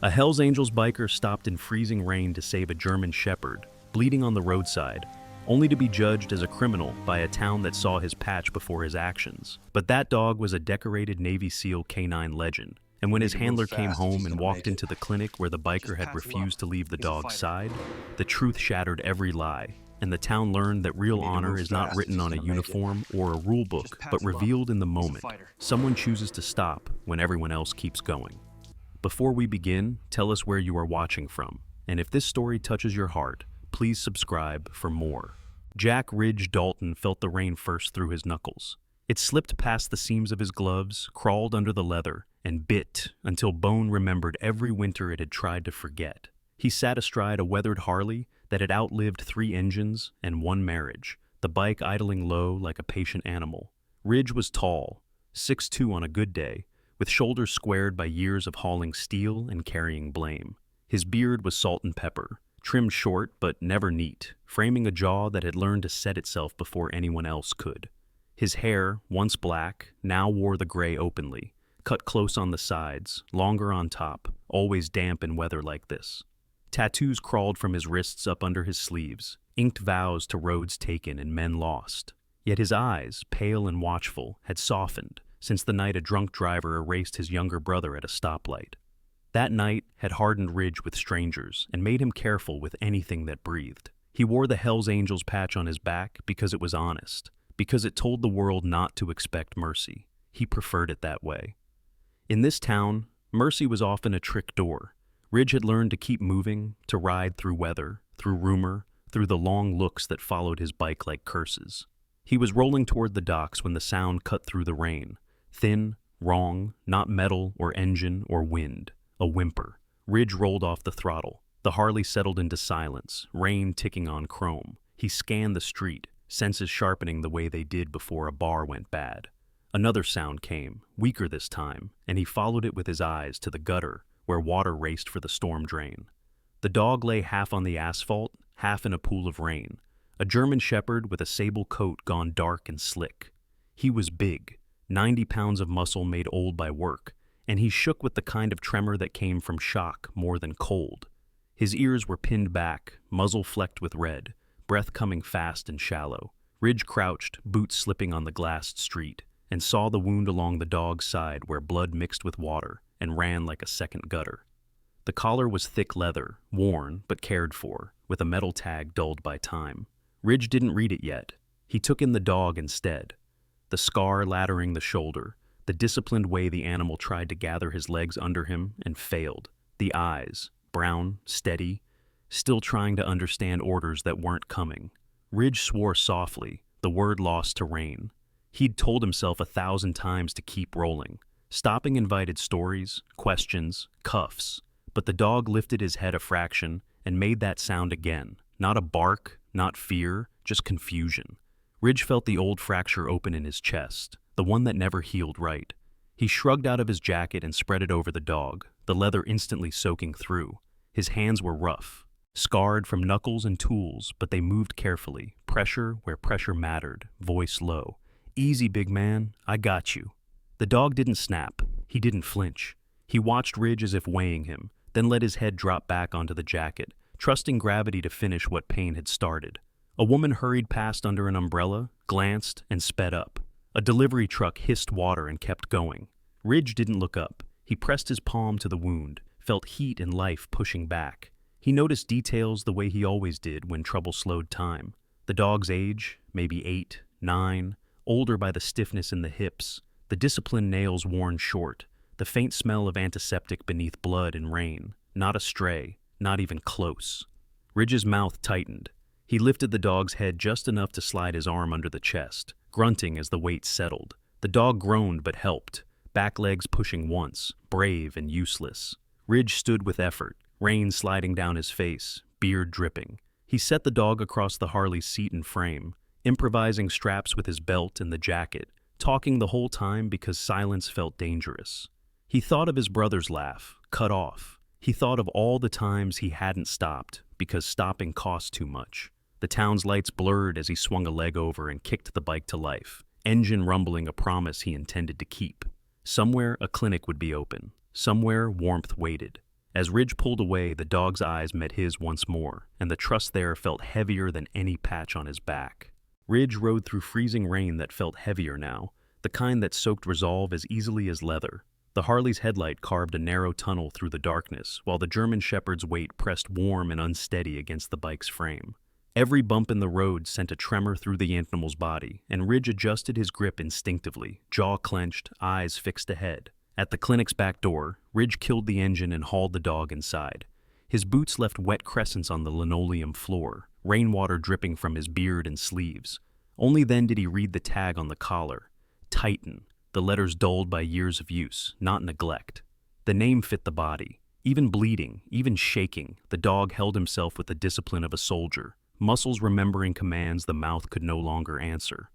A Hells Angels biker stopped in freezing rain to save a German Shepherd, bleeding on the roadside, only to be judged as a criminal by a town that saw his patch before his actions. But that dog was a decorated Navy SEAL canine legend, and when his handler came home and walked into the clinic where the biker had refused to leave the dog's side, the truth shattered every lie, and the town learned that real honor is not written on a uniform or a rule book, but revealed in the moment. Someone chooses to stop when everyone else keeps going. Before we begin, tell us where you are watching from, and if this story touches your heart, please subscribe for more. Jack Ridge Dalton felt the rain first through his knuckles. It slipped past the seams of his gloves, crawled under the leather, and bit until bone remembered every winter it had tried to forget. He sat astride a weathered Harley that had outlived 3 engines and 1 marriage, the bike idling low like a patient animal. Ridge was tall, 6'2" on a good day, with shoulders squared by years of hauling steel and carrying blame. His beard was salt and pepper, trimmed short but never neat, framing a jaw that had learned to set itself before anyone else could. His hair, once black, now wore the gray openly, cut close on the sides, longer on top, always damp in weather like this. Tattoos crawled from his wrists up under his sleeves, inked vows to roads taken and men lost. Yet his eyes, pale and watchful, had softened since the night a drunk driver erased his younger brother at a stoplight. That night had hardened Ridge with strangers and made him careful with anything that breathed. He wore the Hells Angels patch on his back because it was honest, because it told the world not to expect mercy. He preferred it that way. In this town, mercy was often a trick door. Ridge had learned to keep moving, to ride through weather, through rumor, through the long looks that followed his bike like curses. He was rolling toward the docks when the sound cut through the rain. Thin, wrong, not metal or engine or wind. A whimper. Ridge rolled off the throttle. The Harley settled into silence, rain ticking on chrome. He scanned the street, senses sharpening the way they did before a bar went bad. Another sound came, weaker this time, and he followed it with his eyes to the gutter, where water raced for the storm drain. The dog lay half on the asphalt, half in a pool of rain. A German Shepherd with a sable coat gone dark and slick. He was big, 90 pounds of muscle made old by work, and he shook with the kind of tremor that came from shock more than cold. His ears were pinned back, muzzle flecked with red, breath coming fast and shallow. Ridge crouched, boots slipping on the glassed street, and saw the wound along the dog's side where blood mixed with water and ran like a second gutter. The collar was thick leather, worn but cared for, with a metal tag dulled by time. Ridge didn't read it yet. He took in the dog instead. The scar laddering the shoulder, the disciplined way the animal tried to gather his legs under him and failed. The eyes, brown, steady, still trying to understand orders that weren't coming. Ridge swore softly, the word lost to rain. He'd told himself 1,000 times to keep rolling. Stopping invited stories, questions, cuffs. But the dog lifted his head a fraction and made that sound again. Not a bark, not fear, just confusion. Ridge felt the old fracture open in his chest, the one that never healed right. He shrugged out of his jacket and spread it over the dog, the leather instantly soaking through. His hands were rough, scarred from knuckles and tools, but they moved carefully, pressure where pressure mattered, voice low. "Easy, big man, I got you." The dog didn't snap. He didn't flinch. He watched Ridge as if weighing him, then let his head drop back onto the jacket, trusting gravity to finish what pain had started. A woman hurried past under an umbrella, glanced, and sped up. A delivery truck hissed water and kept going. Ridge didn't look up. He pressed his palm to the wound, felt heat and life pushing back. He noticed details the way he always did when trouble slowed time. The dog's age, maybe 8, 9, older by the stiffness in the hips, the disciplined nails worn short, the faint smell of antiseptic beneath blood and rain. Not a stray, not even close. Ridge's mouth tightened. He lifted the dog's head just enough to slide his arm under the chest, grunting as the weight settled. The dog groaned but helped, back legs pushing once, brave and useless. Ridge stood with effort, rain sliding down his face, beard dripping. He set the dog across the Harley's seat and frame, improvising straps with his belt and the jacket, talking the whole time because silence felt dangerous. He thought of his brother's laugh, cut off. He thought of all the times he hadn't stopped because stopping cost too much. The town's lights blurred as he swung a leg over and kicked the bike to life, engine rumbling a promise he intended to keep. Somewhere a clinic would be open. Somewhere warmth waited. As Ridge pulled away, the dog's eyes met his once more, and the trust there felt heavier than any patch on his back. Ridge rode through freezing rain that felt heavier now, the kind that soaked resolve as easily as leather. The Harley's headlight carved a narrow tunnel through the darkness, while the German Shepherd's weight pressed warm and unsteady against the bike's frame. Every bump in the road sent a tremor through the animal's body, and Ridge adjusted his grip instinctively, jaw clenched, eyes fixed ahead. At the clinic's back door, Ridge killed the engine and hauled the dog inside. His boots left wet crescents on the linoleum floor, rainwater dripping from his beard and sleeves. Only then did he read the tag on the collar. Titan, the letters dulled by years of use, not neglect. The name fit the body. Even bleeding, even shaking, the dog held himself with the discipline of a soldier, muscles remembering commands the mouth could no longer answer.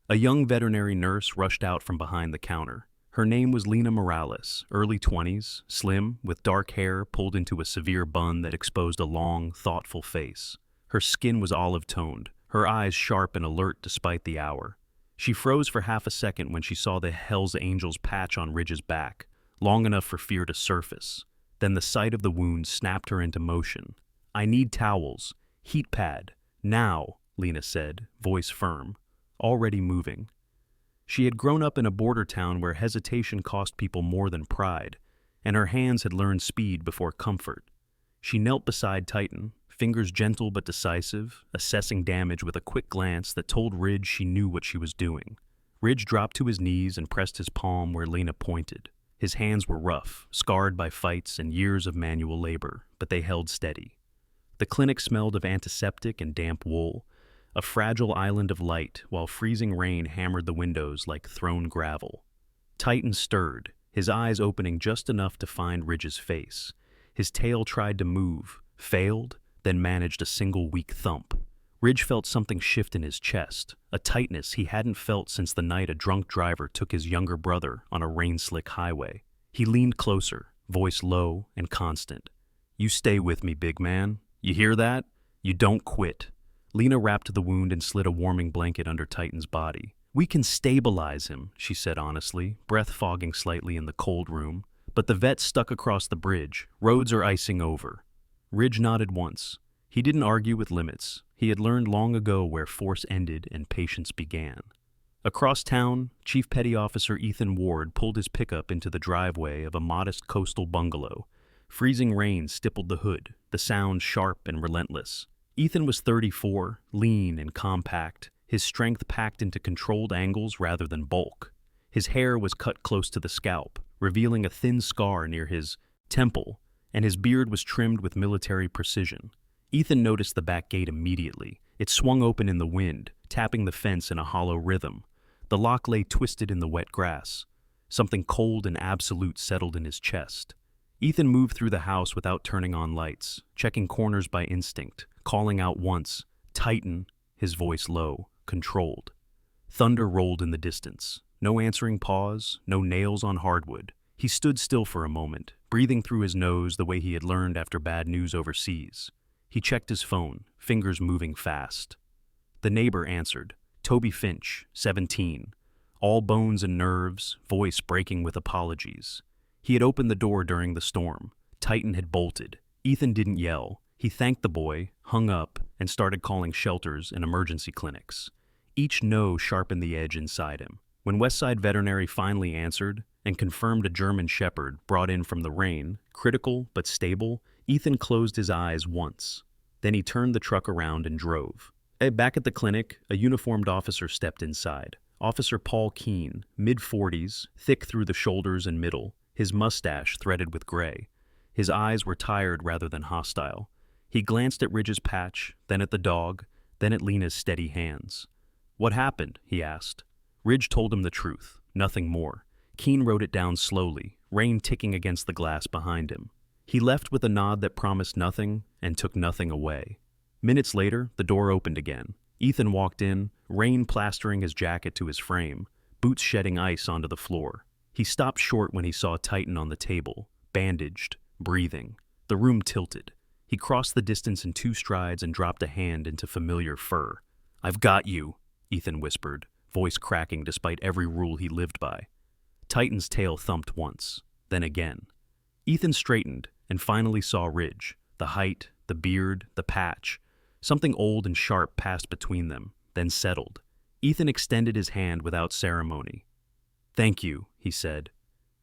A young veterinary nurse rushed out from behind the counter. Her name was Lena Morales, early 20s, slim, with dark hair pulled into a severe bun that exposed a long, thoughtful face. Her skin was olive-toned, her eyes sharp and alert despite the hour. She froze for half a second when she saw the Hells Angels patch on Ridge's back, long enough for fear to surface. Then the sight of the wound snapped her into motion. "I need towels. Heat pad. Now," Lena said, voice firm, already moving. She had grown up in a border town where hesitation cost people more than pride, and her hands had learned speed before comfort. She knelt beside Titan, fingers gentle but decisive, assessing damage with a quick glance that told Ridge she knew what she was doing. Ridge dropped to his knees and pressed his palm where Lena pointed. His hands were rough, scarred by fights and years of manual labor, but they held steady. The clinic smelled of antiseptic and damp wool, a fragile island of light while freezing rain hammered the windows like thrown gravel. Titan stirred, his eyes opening just enough to find Ridge's face. His tail tried to move, failed, then managed a single weak thump. Ridge felt something shift in his chest, a tightness he hadn't felt since the night a drunk driver took his younger brother on a rain-slick highway. He leaned closer, voice low and constant. "You stay with me, big man. You hear that? You don't quit." Lena wrapped the wound and slid a warming blanket under Titan's body. "We can stabilize him," she said honestly, breath fogging slightly in the cold room. "But the vet stuck across the bridge. Roads are icing over." Ridge nodded once. He didn't argue with limits. He had learned long ago where force ended and patience began. Across town, Chief Petty Officer Ethan Ward pulled his pickup into the driveway of a modest coastal bungalow. Freezing rain stippled the hood, the sound sharp and relentless. Ethan was 34, lean and compact, his strength packed into controlled angles rather than bulk. His hair was cut close to the scalp, revealing a thin scar near his temple, and his beard was trimmed with military precision. Ethan noticed the back gate immediately. It swung open in the wind, tapping the fence in a hollow rhythm. The lock lay twisted in the wet grass. Something cold and absolute settled in his chest. Ethan moved through the house without turning on lights, checking corners by instinct, calling out once, "Titan," his voice low, controlled. Thunder rolled in the distance. No answering pause, no nails on hardwood. He stood still for a moment, breathing through his nose the way he had learned after bad news overseas. He checked his phone, fingers moving fast. The neighbor answered, Toby Finch, 17. All bones and nerves, voice breaking with apologies. He had opened the door during the storm. Titan had bolted. Ethan didn't yell. He thanked the boy, hung up, and started calling shelters and emergency clinics. Each no sharpened the edge inside him. When Westside Veterinary finally answered and confirmed a German Shepherd brought in from the rain, critical but stable, Ethan closed his eyes once. Then he turned the truck around and drove. Back at the clinic, a uniformed officer stepped inside. Officer Paul Keene, mid-40s, thick through the shoulders and middle, his mustache threaded with gray. His eyes were tired rather than hostile. He glanced at Ridge's patch, then at the dog, then at Lena's steady hands. "What happened?" he asked. Ridge told him the truth, nothing more. Keene wrote it down slowly, rain ticking against the glass behind him. He left with a nod that promised nothing and took nothing away. Minutes later, the door opened again. Ethan walked in, rain plastering his jacket to his frame, boots shedding ice onto the floor. He stopped short when he saw Titan on the table, bandaged, breathing. The room tilted. He crossed the distance in 2 strides and dropped a hand into familiar fur. "I've got you," Ethan whispered, voice cracking despite every rule he lived by. Titan's tail thumped once, then again. Ethan straightened, and finally saw Ridge. The height, the beard, the patch. Something old and sharp passed between them, then settled. Ethan extended his hand without ceremony. "Thank you," he said.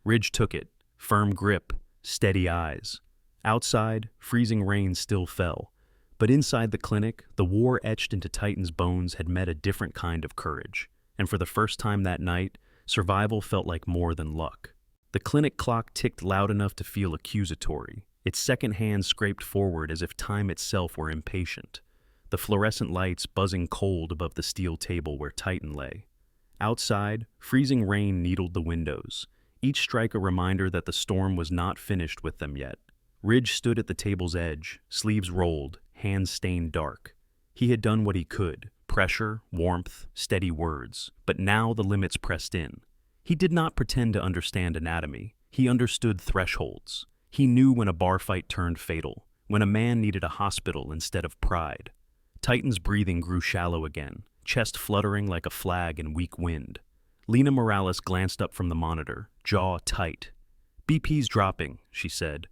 Ridge took it, firm grip, steady eyes. Outside, freezing rain still fell, but inside the clinic, the war etched into Titan's bones had met a different kind of courage, and for the first time that night, survival felt like more than luck. The clinic clock ticked loud enough to feel accusatory. Its second hand scraped forward as if time itself were impatient. The fluorescent lights buzzing cold above the steel table where Titan lay. Outside, freezing rain needled the windows, each strike a reminder that the storm was not finished with them yet. Ridge stood at the table's edge, sleeves rolled, hands stained dark. He had done what he could, pressure, warmth, steady words, but now the limits pressed in. He did not pretend to understand anatomy. He understood thresholds. He knew when a bar fight turned fatal, when a man needed a hospital instead of pride. Titan's breathing grew shallow again, chest fluttering like a flag in weak wind. Lena Morales glanced up from the monitor, jaw tight. "BP's dropping," she said.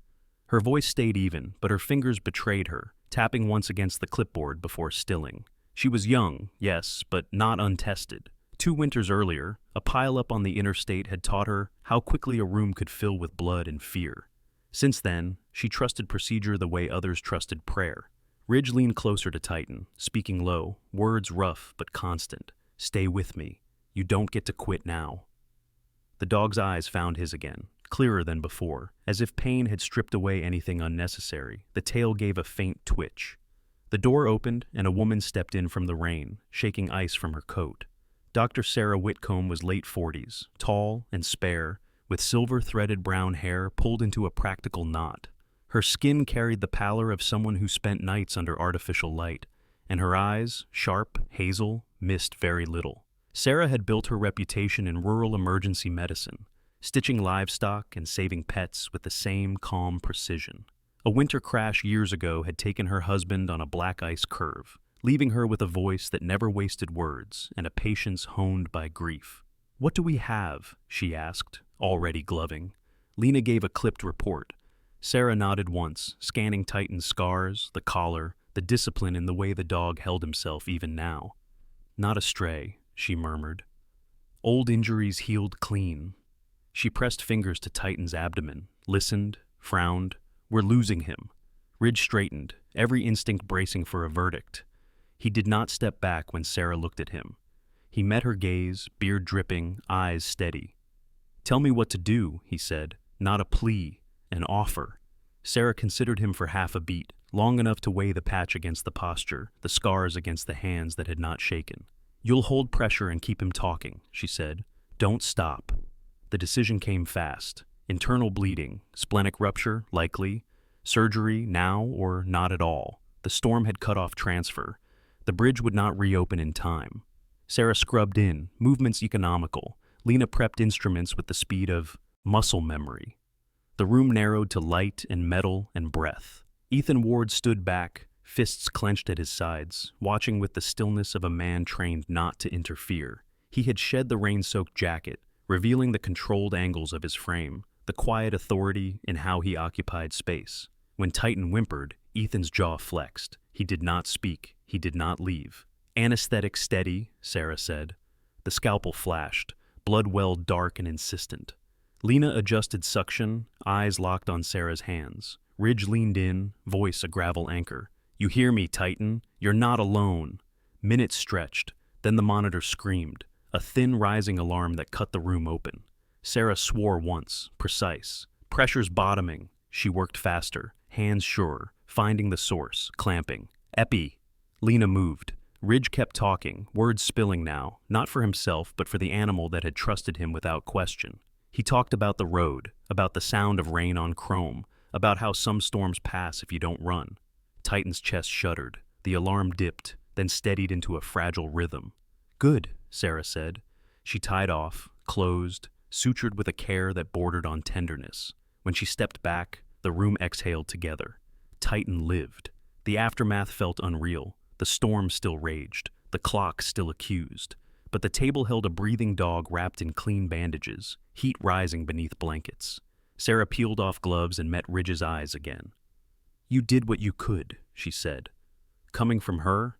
Her voice stayed even, but her fingers betrayed her, tapping once against the clipboard before stilling. She was young, yes, but not untested. 2 winters earlier, a pileup on the interstate had taught her how quickly a room could fill with blood and fear. Since then, she trusted procedure the way others trusted prayer. Ridge leaned closer to Titan, speaking low, words rough but constant. "Stay with me. You don't get to quit now." The dog's eyes found his again, clearer than before. As if pain had stripped away anything unnecessary, the tail gave a faint twitch. The door opened, and a woman stepped in from the rain, shaking ice from her coat. Dr. Sarah Whitcomb was late 40s, tall and spare, with silver-threaded brown hair pulled into a practical knot. Her skin carried the pallor of someone who spent nights under artificial light, and her eyes, sharp, hazel, missed very little. Sarah had built her reputation in rural emergency medicine, stitching livestock and saving pets with the same calm precision. A winter crash years ago had taken her husband on a black ice curve, leaving her with a voice that never wasted words and a patience honed by grief. "What do we have?" she asked, already gloving. Lena gave a clipped report. Sarah nodded once, scanning Titan's scars, the collar, the discipline in the way the dog held himself even now. "Not a stray," she murmured. "Old injuries healed clean." She pressed fingers to Titan's abdomen, listened, frowned. "We're losing him." Ridge straightened, every instinct bracing for a verdict. He did not step back when Sarah looked at him. He met her gaze, beard dripping, eyes steady. "Tell me what to do," he said, not a plea, an offer. Sarah considered him for half a beat, long enough to weigh the patch against the posture, the scars against the hands that had not shaken. "You'll hold pressure and keep him talking," she said. "Don't stop." The decision came fast. Internal bleeding, splenic rupture, likely. Surgery, now or not at all. The storm had cut off transfer. The bridge would not reopen in time. Sarah scrubbed in, movements economical. Lena prepped instruments with the speed of muscle memory. The room narrowed to light and metal and breath. Ethan Ward stood back, fists clenched at his sides, watching with the stillness of a man trained not to interfere. He had shed the rain-soaked jacket, revealing the controlled angles of his frame, the quiet authority in how he occupied space. When Titan whimpered, Ethan's jaw flexed. He did not speak. He did not leave. "Anesthetic steady," Sarah said. The scalpel flashed, blood welled dark and insistent. Lena adjusted suction, eyes locked on Sarah's hands. Ridge leaned in, voice a gravel anchor. "You hear me, Titan? You're not alone." Minutes stretched, then the monitor screamed, a thin rising alarm that cut the room open. Sarah swore once, precise. "Pressure's bottoming." She worked faster, hands sure, finding the source, clamping. "Epi." Lena moved. Ridge kept talking, words spilling now, not for himself but for the animal that had trusted him without question. He talked about the road, about the sound of rain on chrome, about how some storms pass if you don't run. Titan's chest shuddered. The alarm dipped, then steadied into a fragile rhythm. "Good," Sarah said. She tied off, closed, sutured with a care that bordered on tenderness. When she stepped back, the room exhaled together. Titan lived. The aftermath felt unreal. The storm still raged. The clock still accused. But the table held a breathing dog wrapped in clean bandages, heat rising beneath blankets. Sarah peeled off gloves and met Ridge's eyes again. "You did what you could," she said. Coming from her,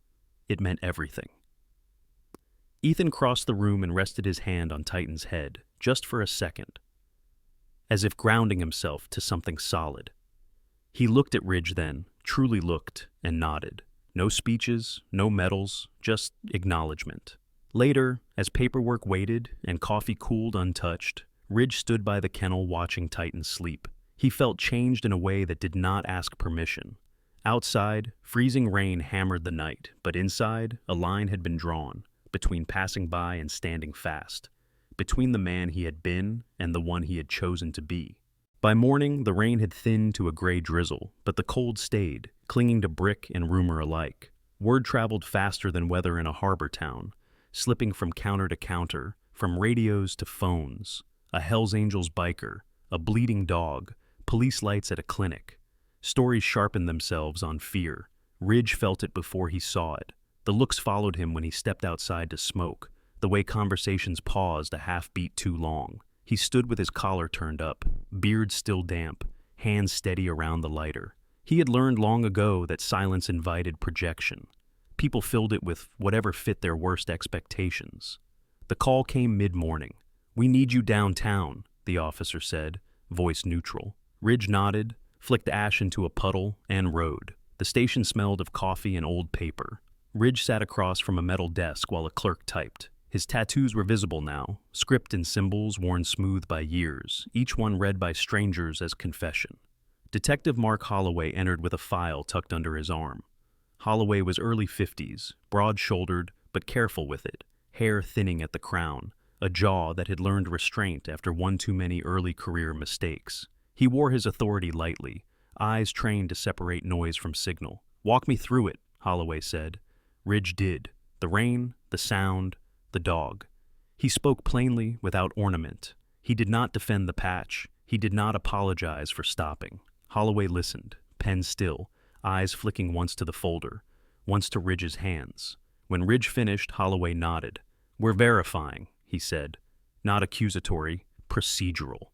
it meant everything. Ethan crossed the room and rested his hand on Titan's head, just for a second, as if grounding himself to something solid. He looked at Ridge then, truly looked, and nodded. No speeches, no medals, just acknowledgement. Later, as paperwork waited and coffee cooled untouched, Ridge stood by the kennel watching Titan sleep. He felt changed in a way that did not ask permission. Outside, freezing rain hammered the night, but inside, a line had been drawn, between passing by and standing fast, between the man he had been and the one he had chosen to be. By morning, the rain had thinned to a gray drizzle, but the cold stayed, clinging to brick and rumor alike. Word traveled faster than weather in a harbor town, slipping from counter to counter, from radios to phones. A Hells Angels biker, a bleeding dog, police lights at a clinic. Stories sharpened themselves on fear. Ridge felt it before he saw it. The looks followed him when he stepped outside to smoke, the way conversations paused a half-beat too long. He stood with his collar turned up, beard still damp, hands steady around the lighter. He had learned long ago that silence invited projection. People filled it with whatever fit their worst expectations. The call came mid-morning. "We need you downtown," the officer said, voice neutral. Ridge nodded, flicked ash into a puddle, and rode. The station smelled of coffee and old paper. Ridge sat across from a metal desk while a clerk typed. His tattoos were visible now, script and symbols worn smooth by years, each one read by strangers as confession. Detective Mark Holloway entered with a file tucked under his arm. Holloway was early 50s, broad-shouldered, but careful with it, hair thinning at the crown, a jaw that had learned restraint after one too many early career mistakes. He wore his authority lightly, eyes trained to separate noise from signal. "Walk me through it," Holloway said. Ridge did. The rain, the sound, the dog. He spoke plainly, without ornament. He did not defend the patch. He did not apologize for stopping. Holloway listened, pen still, eyes flicking once to the folder, once to Ridge's hands. When Ridge finished, Holloway nodded. "We're verifying," he said. "Not accusatory, procedural."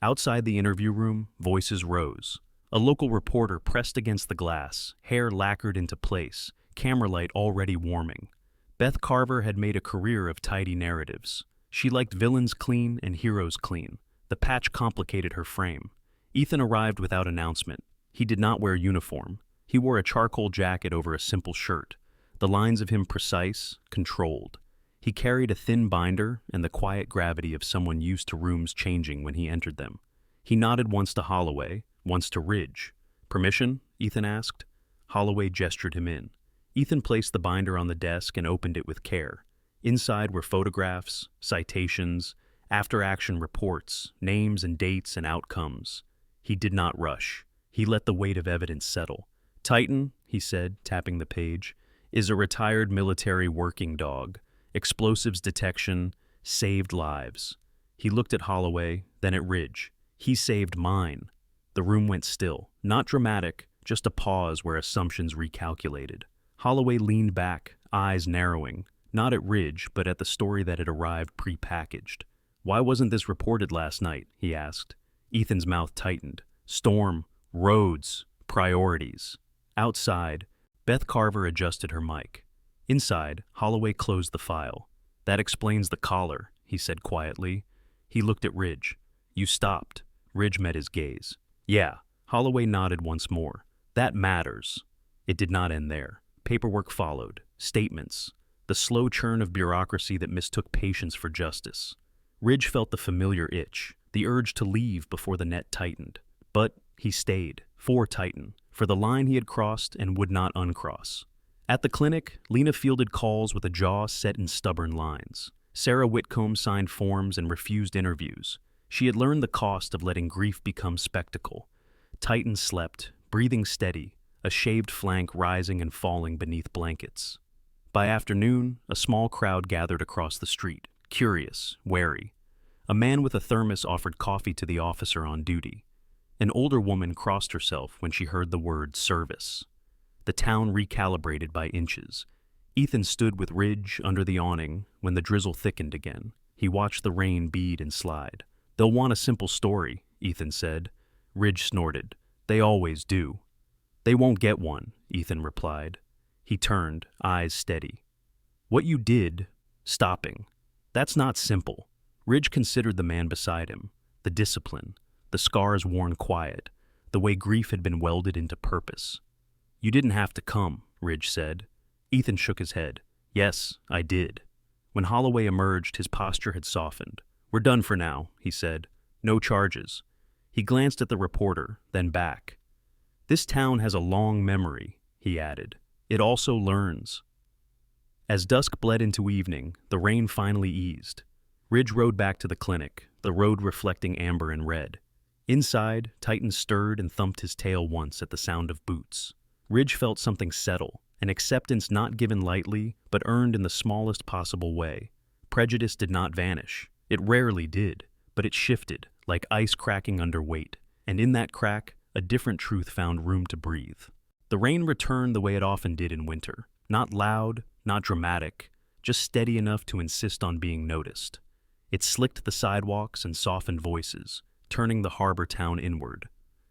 Outside the interview room, voices rose. A local reporter pressed against the glass, hair lacquered into place, camera light already warming. Beth Carver had made a career of tidy narratives. She liked villains clean and heroes clean. The patch complicated her frame. Ethan arrived without announcement. He did not wear uniform. He wore a charcoal jacket over a simple shirt, the lines of him precise, controlled. He carried a thin binder and the quiet gravity of someone used to rooms changing when he entered them. He nodded once to Holloway, once to Ridge. "Permission?" Ethan asked. Holloway gestured him in. Ethan placed the binder on the desk and opened it with care. Inside were photographs, citations, after-action reports, names and dates and outcomes. He did not rush. He let the weight of evidence settle. "Titan," he said, tapping the page, "is a retired military working dog. Explosives detection, saved lives." He looked at Holloway, then at Ridge. "He saved mine." The room went still. Not dramatic, just a pause where assumptions recalculated. Holloway leaned back, eyes narrowing, not at Ridge, but at the story that had arrived pre-packaged. "Why wasn't this reported last night?" he asked. Ethan's mouth tightened. "Storm, roads, priorities." Outside, Beth Carver adjusted her mic. Inside, Holloway closed the file. "That explains the collar," he said quietly. He looked at Ridge. "You stopped." Ridge met his gaze. "Yeah." Holloway nodded once more. "That matters." It did not end there. Paperwork followed. Statements. The slow churn of bureaucracy that mistook patience for justice. Ridge felt the familiar itch, the urge to leave before the net tightened. But he stayed, for Titan, for the line he had crossed and would not uncross. At the clinic, Lena fielded calls with a jaw set in stubborn lines. Sarah Whitcomb signed forms and refused interviews. She had learned the cost of letting grief become spectacle. Titan slept, breathing steady, a shaved flank rising and falling beneath blankets. By afternoon, a small crowd gathered across the street, curious, wary. A man with a thermos offered coffee to the officer on duty. An older woman crossed herself when she heard the word service. The town recalibrated by inches. Ethan stood with Ridge under the awning when the drizzle thickened again. He watched the rain bead and slide. "They'll want a simple story," Ethan said. Ridge snorted. They always do. They won't get one, Ethan replied. He turned, eyes steady. What you did, stopping, that's not simple. Ridge considered the man beside him, the discipline, the scars worn quiet, the way grief had been welded into purpose. You didn't have to come, Ridge said. Ethan shook his head. Yes, I did. When Holloway emerged, his posture had softened. We're done for now, he said. No charges. He glanced at the reporter, then back. This town has a long memory, he added. It also learns. As dusk bled into evening, the rain finally eased. Ridge rode back to the clinic, the road reflecting amber and red. Inside, Titan stirred and thumped his tail once at the sound of boots. Ridge felt something settle, an acceptance not given lightly, but earned in the smallest possible way. Prejudice did not vanish. It rarely did, but it shifted, like ice cracking under weight, and in that crack, a different truth found room to breathe. The rain returned the way it often did in winter, not loud, not dramatic, just steady enough to insist on being noticed. It slicked the sidewalks and softened voices, turning the harbor town inward.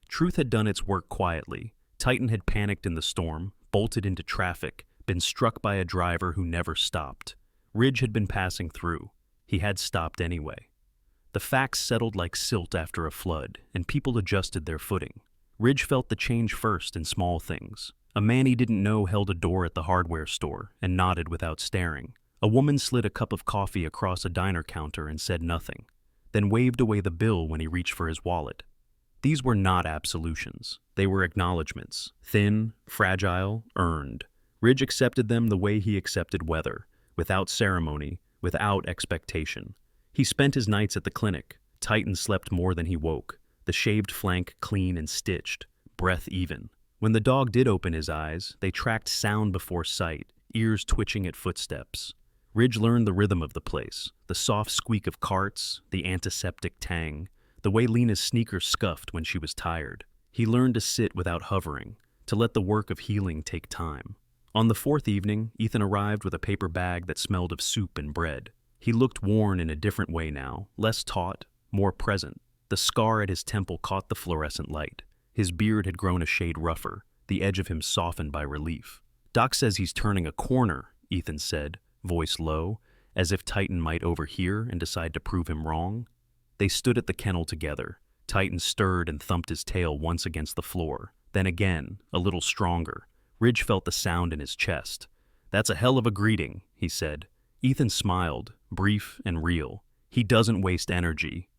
Truth had done its work quietly. Titan had panicked in the storm, bolted into traffic, been struck by a driver who never stopped. Ridge had been passing through. He had stopped anyway. The facts settled like silt after a flood, and people adjusted their footing. Ridge felt the change first in small things. A man he didn't know held a door at the hardware store and nodded without staring. A woman slid a cup of coffee across a diner counter and said nothing, then waved away the bill when he reached for his wallet. These were not absolutions. They were acknowledgments, thin, fragile, earned. Ridge accepted them the way he accepted weather, without ceremony, without expectation. He spent his nights at the clinic. Titan slept more than he woke, the shaved flank clean and stitched, breath even. When the dog did open his eyes, they tracked sound before sight, ears twitching at footsteps. Ridge learned the rhythm of the place, the soft squeak of carts, the antiseptic tang, the way Lena's sneakers scuffed when she was tired. He learned to sit without hovering, to let the work of healing take time. On the fourth evening, Ethan arrived with a paper bag that smelled of soup and bread. He looked worn in a different way now, less taut, more present. The scar at his temple caught the fluorescent light. His beard had grown a shade rougher, the edge of him softened by relief. Doc says he's turning a corner, Ethan said, voice low, as if Titan might overhear and decide to prove him wrong. They stood at the kennel together. Titan stirred and thumped his tail once against the floor, then again, a little stronger. Ridge felt the sound in his chest. That's a hell of a greeting, he said. Ethan smiled, brief and real. He doesn't waste energy.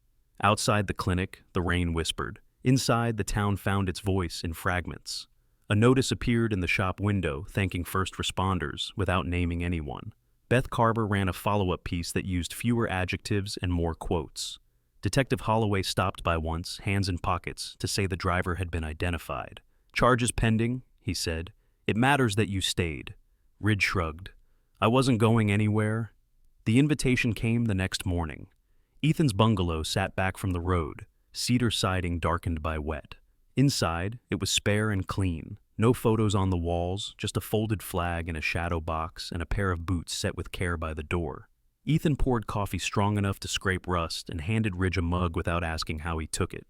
Outside the clinic, the rain whispered. Inside, the town found its voice in fragments. A notice appeared in the shop window thanking first responders without naming anyone. Beth Carver ran a follow-up piece that used fewer adjectives and more quotes. Detective Holloway stopped by once, hands in pockets, to say the driver had been identified. Charges pending, he said. It matters that you stayed. Ridge shrugged. I wasn't going anywhere. The invitation came the next morning. Ethan's bungalow sat back from the road, cedar siding darkened by wet. Inside, it was spare and clean. No photos on the walls, just a folded flag in a shadow box and a pair of boots set with care by the door. Ethan poured coffee strong enough to scrape rust and handed Ridge a mug without asking how he took it.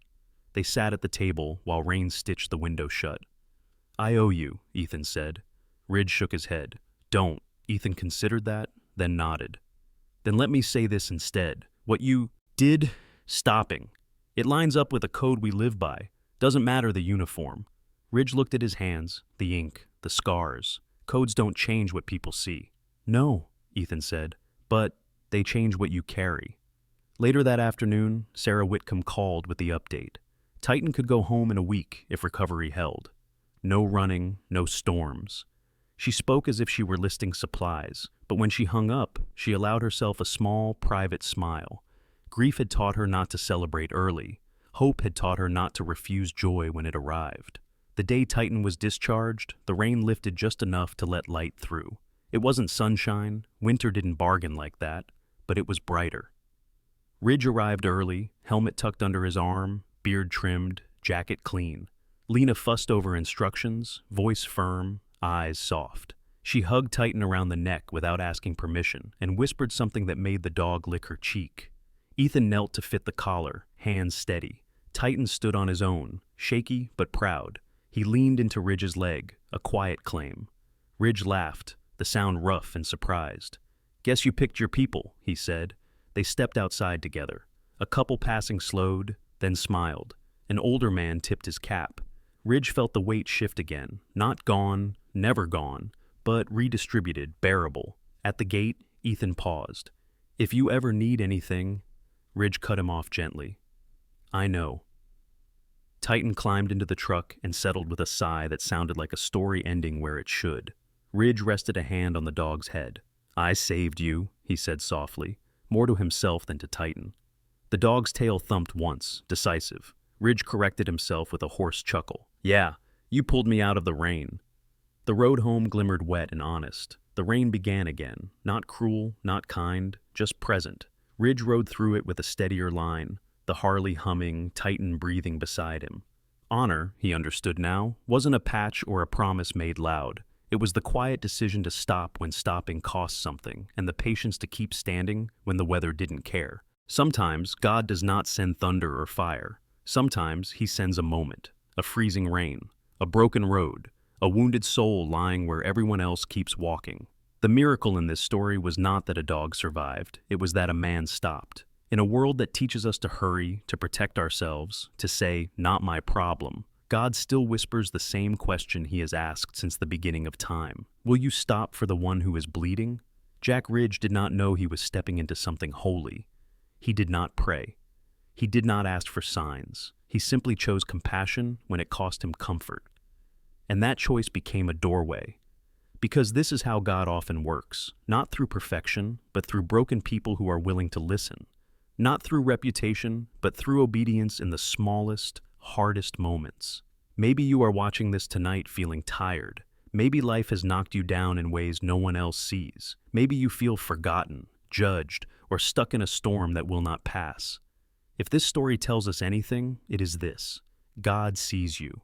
They sat at the table while rain stitched the window shut. I owe you, Ethan said. Ridge shook his head. Don't. Ethan considered that, then nodded. Then let me say this instead. What you did, stopping. It lines up with a code we live by. Doesn't matter the uniform. Ridge looked at his hands, the ink, the scars. Codes don't change what people see. No, Ethan said, but they change what you carry. Later that afternoon, Sarah Whitcomb called with the update. Titan could go home in a week if recovery held. No running, no storms. She spoke as if she were listing supplies, but when she hung up, she allowed herself a small, private smile. Grief had taught her not to celebrate early. Hope had taught her not to refuse joy when it arrived. The day Titan was discharged, the rain lifted just enough to let light through. It wasn't sunshine, winter didn't bargain like that, but it was brighter. Ridge arrived early, helmet tucked under his arm, beard trimmed, jacket clean. Lena fussed over instructions, voice firm, eyes soft. She hugged Titan around the neck without asking permission and whispered something that made the dog lick her cheek. Ethan knelt to fit the collar, hands steady. Titan stood on his own, shaky but proud. He leaned into Ridge's leg, a quiet claim. Ridge laughed, the sound rough and surprised. "Guess you picked your people," he said. They stepped outside together. A couple passing slowed, then smiled. An older man tipped his cap. Ridge felt the weight shift again, not gone, never gone, but redistributed, bearable. At the gate, Ethan paused. "If you ever need anything—" Ridge cut him off gently. "I know." Titan climbed into the truck and settled with a sigh that sounded like a story ending where it should. Ridge rested a hand on the dog's head. "I saved you," he said softly, more to himself than to Titan. The dog's tail thumped once, decisive. Ridge corrected himself with a hoarse chuckle. "Yeah, you pulled me out of the rain." The road home glimmered wet and honest. The rain began again, not cruel, not kind, just present. Ridge rode through it with a steadier line, the Harley humming, Titan breathing beside him. Honor, he understood now, wasn't a patch or a promise made loud. It was the quiet decision to stop when stopping cost something, and the patience to keep standing when the weather didn't care. Sometimes God does not send thunder or fire. Sometimes he sends a moment, a freezing rain, a broken road, a wounded soul lying where everyone else keeps walking. The miracle in this story was not that a dog survived, it was that a man stopped. In a world that teaches us to hurry, to protect ourselves, to say, "Not my problem," God still whispers the same question he has asked since the beginning of time. Will you stop for the one who is bleeding? Jack Ridge did not know he was stepping into something holy. He did not pray. He did not ask for signs. He simply chose compassion when it cost him comfort. And that choice became a doorway. Because this is how God often works, not through perfection, but through broken people who are willing to listen. Not through reputation, but through obedience in the smallest, hardest moments. Maybe you are watching this tonight feeling tired. Maybe life has knocked you down in ways no one else sees. Maybe you feel forgotten, judged, or stuck in a storm that will not pass. If this story tells us anything, it is this: God sees you.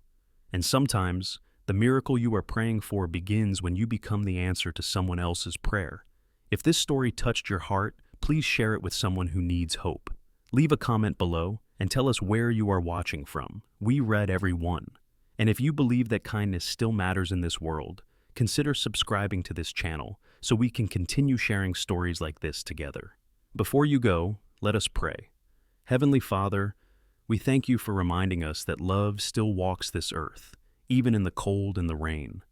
And sometimes, the miracle you are praying for begins when you become the answer to someone else's prayer. If this story touched your heart, please share it with someone who needs hope. Leave a comment below and tell us where you are watching from. We read every one. And if you believe that kindness still matters in this world, consider subscribing to this channel so we can continue sharing stories like this together. Before you go, let us pray. Heavenly Father, we thank you for reminding us that love still walks this earth, even in the cold and the rain.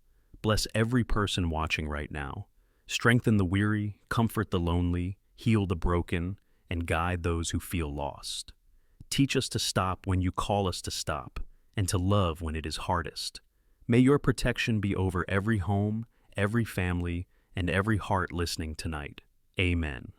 Bless every person watching right now. Strengthen the weary, comfort the lonely, heal the broken, and guide those who feel lost. Teach us to stop when you call us to stop, and to love when it is hardest. May your protection be over every home, every family, and every heart listening tonight. Amen.